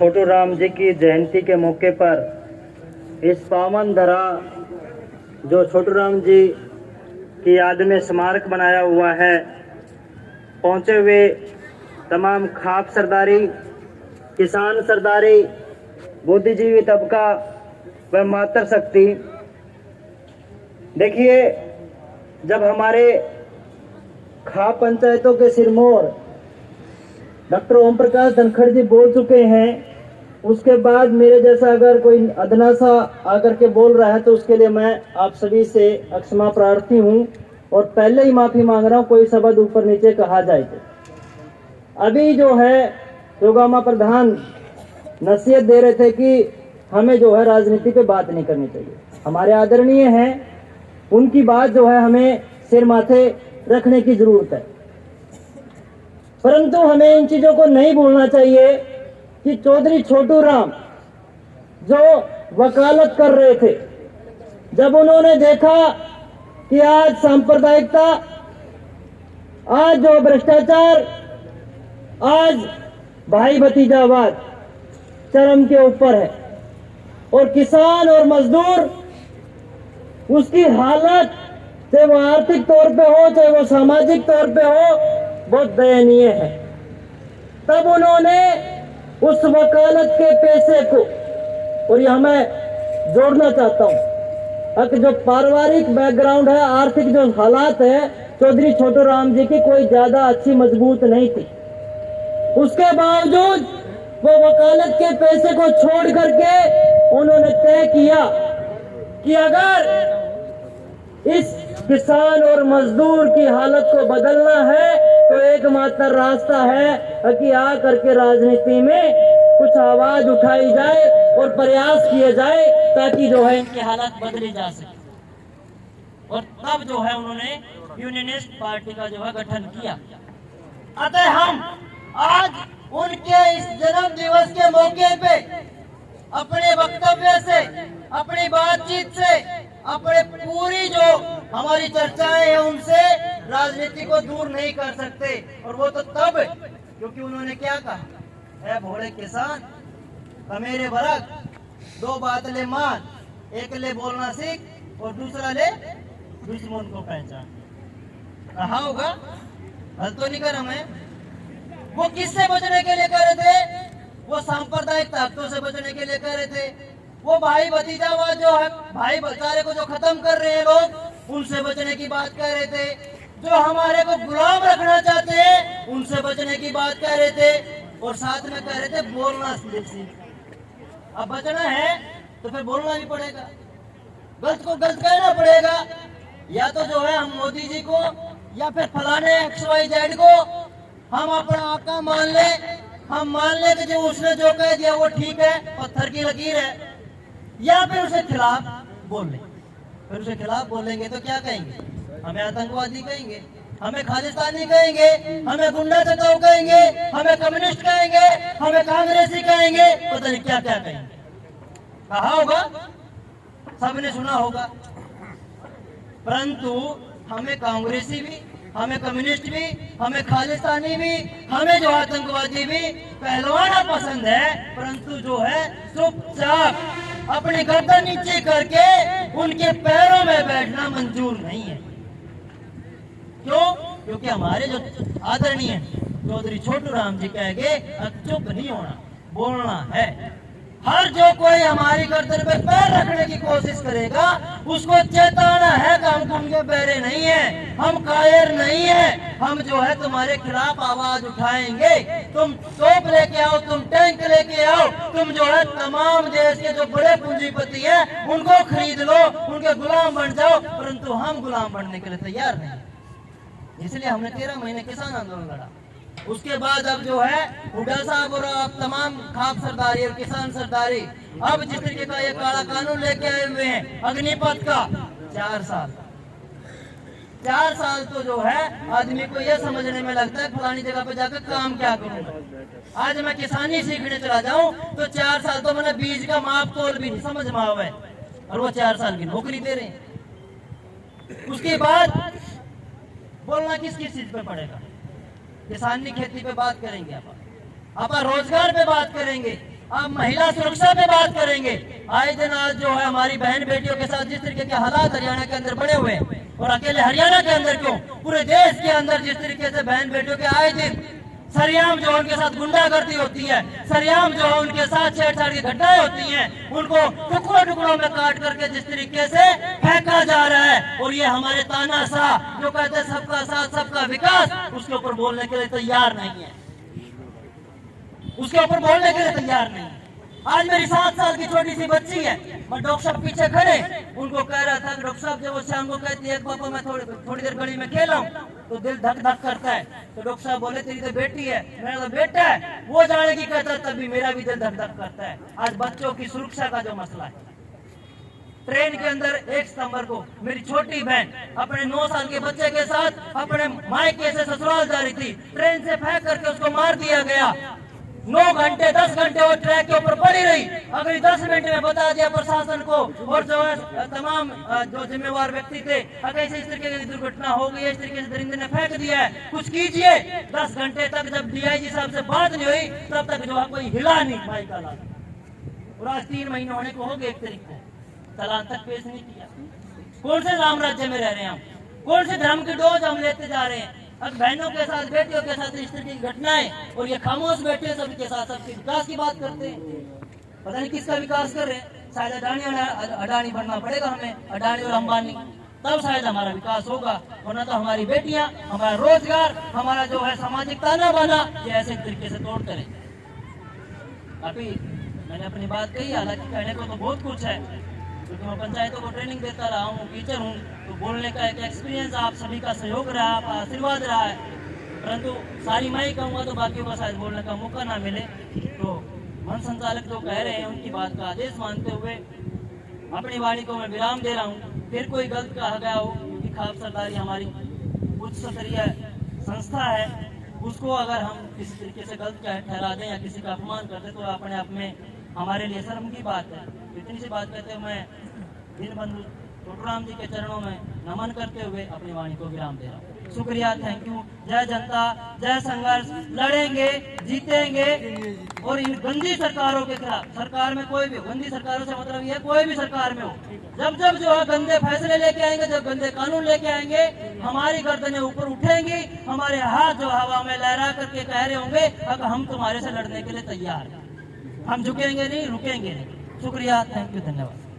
छोटू राम जी की जयंती के मौके पर इस पावन धरा जो छोटू राम जी की याद में स्मारक बनाया हुआ है, पहुंचे हुए तमाम खाप सरदारी, किसान सरदारी, बुद्धिजीवी तबका व मातृ शक्ति। देखिए, जब हमारे खाप पंचायतों के सिरमौर डॉक्टर ओम प्रकाश धनखड़ जी बोल चुके हैं, उसके बाद मेरे जैसा अगर कोई अदना सा आकर के बोल रहा है तो उसके लिए मैं आप सभी से क्षमा प्रार्थी हूं और पहले ही माफी मांग रहा हूं। कोई शब्द ऊपर नीचे कहा जाए तो अभी जो है योगामा प्रधान नसीहत दे रहे थे कि हमें जो है राजनीति पे बात नहीं करनी चाहिए। हमारे आदरणीय हैं, उनकी बात जो है हमें सिर माथे रखने की जरूरत है, परंतु हमें इन चीजों को नहीं भूलना चाहिए कि चौधरी छोटू राम जो वकालत कर रहे थे, जब उन्होंने देखा कि आज सांप्रदायिकता, आज जो भ्रष्टाचार, आज भाई भतीजावाद चरम के ऊपर है और किसान और मजदूर उसकी हालत, चाहे वो आर्थिक तौर पे हो चाहे वो सामाजिक तौर पे हो, बहुत दयनीय है, तब उन्होंने उस वकालत के पैसे को, और यह मैं जोड़ना चाहता हूं कि जो पारिवारिक बैकग्राउंड है, आर्थिक जो हालात है चौधरी छोटू राम जी की कोई ज्यादा अच्छी मजबूत नहीं थी, उसके बावजूद वो वकालत के पैसे को छोड़ करके उन्होंने तय किया कि अगर इस किसान और मजदूर की हालत को बदलना है तो एकमात्र रास्ता है कि आ करके राजनीति में कुछ आवाज उठाई जाए और प्रयास किए जाए ताकि जो है इनकी हालत बदली जा सके। और तब जो है उन्होंने यूनियनिस्ट पार्टी का जो है गठन किया। अतः हम आज उनके इस जन्म दिवस के मौके पे अपने वक्तव्य से, अपनी बातचीत से, अपने पूरी जो हमारी चर्चाएं हैं उनसे राजनीति को दूर नहीं कर सकते। और वो तो तब क्योंकि उन्होंने क्या कहा, ऐ भोले किसान मेरे वर्ग, दो बात ले मान, एक ले बोलना सीख और दूसरा ले दुश्मन को पहचान। कहा होगा, हल तो नहीं कर हमें। वो किससे बचने के लिए कर रहे थे? वो सांप्रदायिक ताकतों से बचने के लिए कर रहे थे। वो भाई भतीजावाद जो है, भाई भाईचारे को जो खत्म कर रहे हैं लोग, उनसे बचने की बात कर रहे थे। जो हमारे को गुलाम रखना चाहते हैं उनसे बचने की बात कर रहे थे और साथ में कह रहे थे बोलना सीख। अब बचना है तो फिर बोलना भी पड़ेगा, गलत को गलत कहना पड़ेगा। या तो जो है हम मोदी जी को या फिर फलाने XYZ को हम अपना आका मान ले, हम मान ले कि जो उसने जो कह दिया वो ठीक है, पत्थर की लकीर है, या फिर उसे खिलाफ बोल ले। फिर उसे खिलाफ बोलेंगे तो क्या कहेंगे? हमें आतंकवादी कहेंगे, हमें खालिस्तानी कहेंगे, हमें गुंडा चटाऊ कहेंगे, हमें कम्युनिस्ट कहेंगे, हमें कांग्रेसी कहेंगे, पता नहीं क्या क्या कहेंगे। कहा होगा, सबने सुना होगा। परंतु हमें कांग्रेसी भी, हमें कम्युनिस्ट भी, हमें खालिस्तानी भी, हमें जो आतंकवादी भी पहलवाना पसंद है, परंतु जो है चुपचाप अपनी गर्दन नीचे करके उनके पैरों में बैठना मंजूर नहीं है। क्यों? क्योंकि हमारे जो आदरणीय चौधरी छोटू राम जी कहेंगे चुप नहीं होना, बोलना है। हर जो कोई हमारी गर्दन पे पैर रखने की कोशिश करेगा उसको चेताना है कि हम उनके पैरे नहीं है, हम कायर नहीं है। हम जो है तुम्हारे खिलाफ आवाज उठाएंगे। तुम तोप लेके आओ, तुम टैंक लेके आओ, तुम जो है तमाम देश के जो बड़े पूंजीपति हैं उनको खरीद लो, उनके गुलाम बन जाओ, परंतु हम गुलाम बनने के लिए तैयार नहीं। इसलिए हमने 13 महीने किसान आंदोलन लड़ा। उसके बाद अब जो है हुड्डा साहब और अब तमाम खाप सरदारी और किसान सरदारी अब जिस तरीके का ये काला कानून लेके आए हुए हैं अग्निपथ का, 4 साल तो जो है आदमी को ये समझने में लगता है फलानी जगह पे जाकर काम क्या करूंगा। आज मैं किसानी सीखने चला जाऊं तो 4 साल तो मैंने बीज का माप तोल भी नहीं समझ में आवे और वो 4 साल की नौकरी दे रहे हैं। उसके बाद बोलना किस किस चीज पे पड़ेगा? किसानी खेती पे बात करेंगे, आप रोजगार पे बात करेंगे, अब महिला सुरक्षा पे बात करेंगे। आए दिन आज जो है हमारी बहन बेटियों के साथ जिस तरीके के हालात हरियाणा के अंदर बने हुए हैं, और अकेले हरियाणा के अंदर क्यों, पूरे देश के अंदर जिस तरीके से बहन बेटियों के आए दिन सरेआम जो उनके साथ गुंडागर्दी होती है, सरेआम जो उनके साथ छेड़छाड़ की घटनाएं होती हैं, उनको टुकड़ों टुकड़ों में काट करके जिस तरीके से फेंका जा रहा है, और ये हमारे तानाशाह जो कहते हैं सबका साथ सबका विकास, उसके ऊपर बोलने के लिए तैयार नहीं है, उसके ऊपर बोलने के लिए तैयार नहीं है। आज मेरी 7 साल की छोटी सी बच्ची है, मैं डॉक्टर साहब पीछे खड़े उनको कह रहा था, डॉक्टर साहब जब वो शाम को कहती है पापा मैं थोड़ी देर गली में खेलूं, तो दिल धक धक करता है। तो डॉक्टर साहब बोले तेरी तो बेटी है, मेरा तो बेटा है, वो जाने की कहता तब भी मेरा भी दिल धक धक करता है। आज बच्चों की सुरक्षा का जो मसला है, ट्रेन के अंदर 1 सितंबर को मेरी छोटी बहन अपने 9 साल के बच्चे के साथ अपने मायके से ससुराल जा रही थी, ट्रेन से फेंक करके उसको मार दिया गया। 9 घंटे 10 घंटे वो ट्रैक के ऊपर पड़ी रही। अगर 10 मिनट में बता दिया प्रशासन को और जो है तमाम जो जिम्मेवार व्यक्ति थे, अगर इस तरीके की दुर्घटना हो गई, इस तरीके से दरिंदे ने फेंक दिया है, कुछ कीजिए। 10 घंटे तक जब डीआईजी साहब से बात नहीं हुई तब तक जो है कोई हिला नहीं माइक का ला, और आज 3 महीने होने को हो गए, 1 तारीख को चालान तक पेश नहीं किया। कौन से साम्राज्य में रह रहे हैं हम, कौन से धर्म की डोज हम लेते जा रहे हैं। अब बहनों के साथ बेटियों के साथ इस तरह की घटनाएं, और ये खामोश बैठे सबके साथ सबके विकास की बात करते हैं। पता नहीं किसका विकास कर रहे हैं, शायद अडानी बनना पड़ेगा हमें, अडानी और अंबानी, तब शायद हमारा विकास होगा, वरना तो हमारी बेटियां, हमारा रोजगार, हमारा जो है सामाजिक ताना बाना, ये ऐसे तरीके से तोड़ करें। अभी मैंने अपनी बात कही, हालांकि कहने को तो बहुत कुछ है, क्योंकि मैं पंचायतों को ट्रेनिंग देता रहा हूँ, टीचर हूँ, तो बोलने का एक एक्सपीरियंस, आप सभी का सहयोग रहा, आपका आशीर्वाद रहा है, परंतु सारी मैं ही कहूँगा तो बाकियों का शायद बोलने का मौका ना मिले। तो वन संचालक जो कह रहे हैं उनकी बात का आदेश मानते हुए अपनी वाणी को मैं विराम दे रहा हूँ। फिर कोई गलत कहा गया हो, क्योंकि खाप सरदारी हमारी उच्च स्तरीय संस्था है, उसको अगर हम किसी तरीके से गलत ठहरा दें या किसी का अपमान कर दें तो अपने आप में हमारे लिए शर्म की बात है। इतनी सी बात कहते हुए मैं दीनबंधु टोटूराम जी के चरणों में नमन करते हुए अपनी वाणी को विराम दे रहा हूँ। शुक्रिया, थैंक यू। जय जनता, जय संघर्ष, लड़ेंगे, जीतेंगे, और इन गंदी सरकारों के खिलाफ, सरकार में कोई भी, गंदी सरकारों से मतलब ये कोई भी सरकार में हो, जब जब जो है गंदे फैसले लेके आएंगे, जब गंदे कानून लेके आएंगे, हमारी गर्दनें ऊपर उठेंगी, हमारे हाथ जो हवा में लहरा करके कह रहे होंगे अब हम तुम्हारे से लड़ने के लिए तैयार हैं। हम झुकेंगे नहीं, रुकेंगे नहीं। शुक्रिया, थैंक यू, धन्यवाद।